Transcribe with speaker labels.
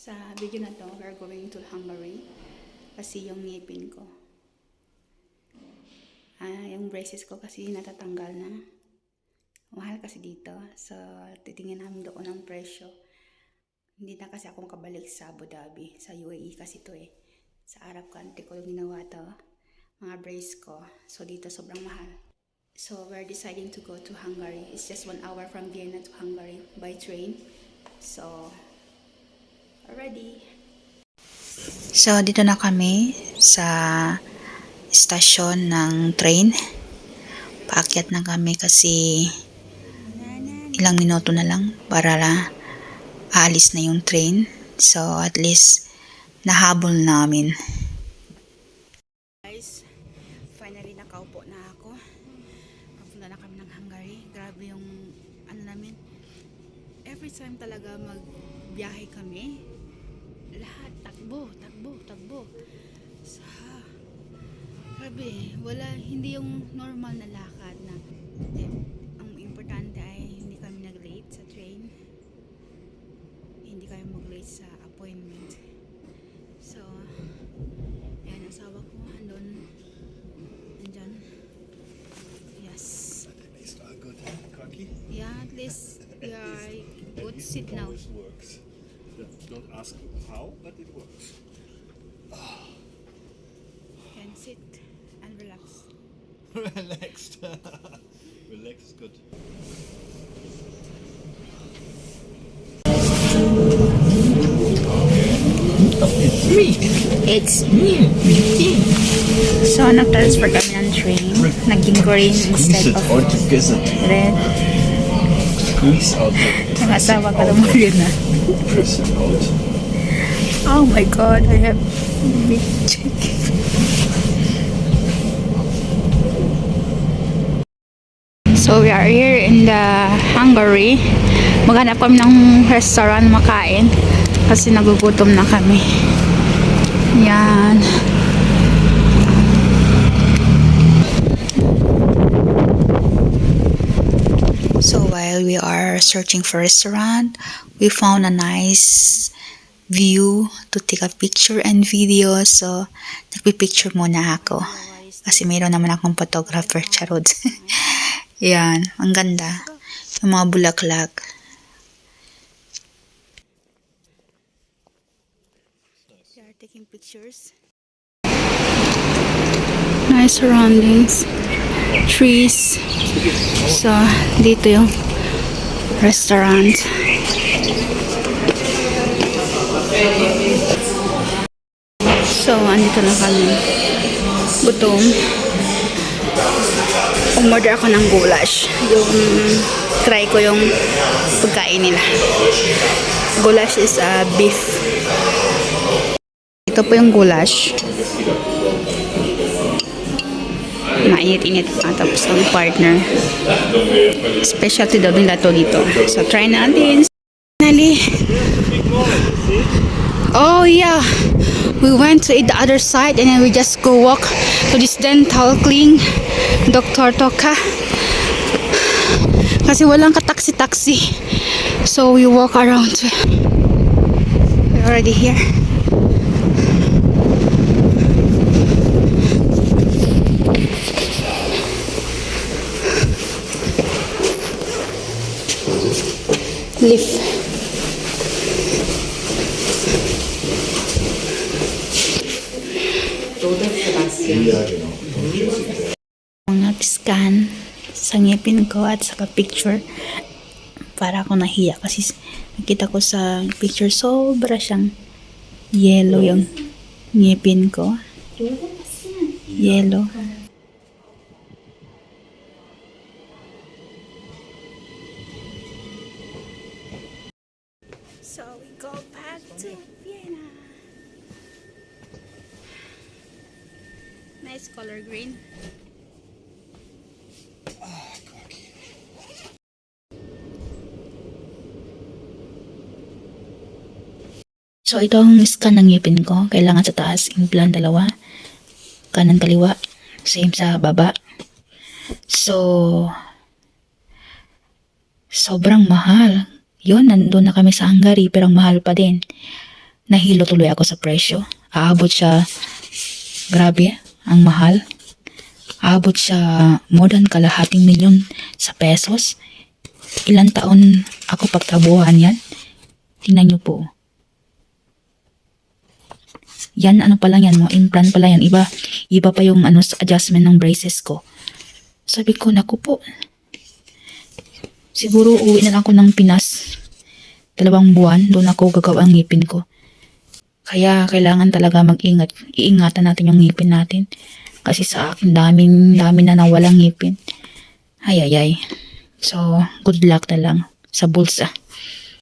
Speaker 1: Sa video na to, we're going to Hungary kasi yung ngipin ko. Yung braces ko kasi natatanggal na. Mahal kasi dito. So, titingin namin doon ang presyo. Hindi na kasi ako makabalik sa Abu Dhabi, sa UAE kasi to eh. Sa Arab country ko yung ginawa to, mga brace ko. So, dito sobrang mahal. So, we're deciding to go to Hungary. It's just 1 hour from Vienna to Hungary by train. So, already. So, dito na kami sa stasyon ng train. Paakyat na kami kasi ilang minuto na lang para aalis na yung train. So, at least nahabol namin. Guys, finally nakaupo na ako. Papunta na kami ng Hungary. Grabe yung ano namin. Every time talaga magbiyahe kami, lahat takbo. So, grabe, hindi yung normal na lakad na ang importante ay hindi kami nag-late sa train, hindi kami mag-late sa appointment. So, yan, asawa ko andyan. Yes,
Speaker 2: At least are good, cocky.
Speaker 1: yeah, at least we are good. Sit now.
Speaker 2: Always works. Don't ask how, but it works.
Speaker 1: Can sit and relax.
Speaker 2: Relaxed. Relax is good.
Speaker 1: It's so nag-transfer kami ng train, naging green instead of
Speaker 2: together.
Speaker 1: red.
Speaker 2: Squeeze out
Speaker 1: Ang asawa ka naman yun na.
Speaker 2: press it out.
Speaker 1: Oh my god, I have big chicken. So we are here in the Hungary. Maghanap kami ng restaurant makain kasi nagugutom na kami. Yan. So while we are searching for a restaurant, we found a nice view to take a picture and video. So nagpipicture muna ako kasi mayroon naman akong photographer, charot. Yan, ang ganda. Yung mga bulaklak. They are taking pictures. Nice surroundings. Trees. So, dito yung restaurant. So, andito na kami. Gutom. Umorder ako ng goulash. Try ko yung pagkain nila. Goulash is beef. Ito po yung goulash. Mainit-init pa. Tapos ang partner. Specialty daw nila to dito. So, try natin. Finally. Oh, yeah. We went to the other side and then we just go walk to this dental clinic. Dr. Toka. Kasi walang ka-taxi-taxi. So, we walk around. We're already here. Lift. Nag-scan sa ngipin ko at saka picture para ako nahiya kasi nakita ko sa picture sobra siyang yellow yung ngipin ko. Yellow. So we go back to Vienna. Nice color green. So ito ang scan ng ngipin ko. Kailangan sa taas, implant dalawa. Kanan kaliwa. Same sa baba. So sobrang mahal. Yun, nandun na kami sa Hungary pero mahal pa din. nahilo tuloy ako sa presyo. Aabot siya, grabe, ang mahal. Aabot siya more than kalahating milyon sa pesos. Ilang taon ako pagtrabuhan yan. Tingnan nyo po. Yan, ano pa lang yan, mo implant pa lang yan. Iba pa yung adjustment ng braces ko. Sabi ko, naku po. Siguro uwi na lang ako ng Pinas. 2 buwan, doon ako gagawa ang ngipin ko. Kaya kailangan talaga mag-ingat. Iingatan natin yung ngipin natin. Kasi sa akin, dami na nawalang ngipin. Ay. So, good luck na lang sa bulsa.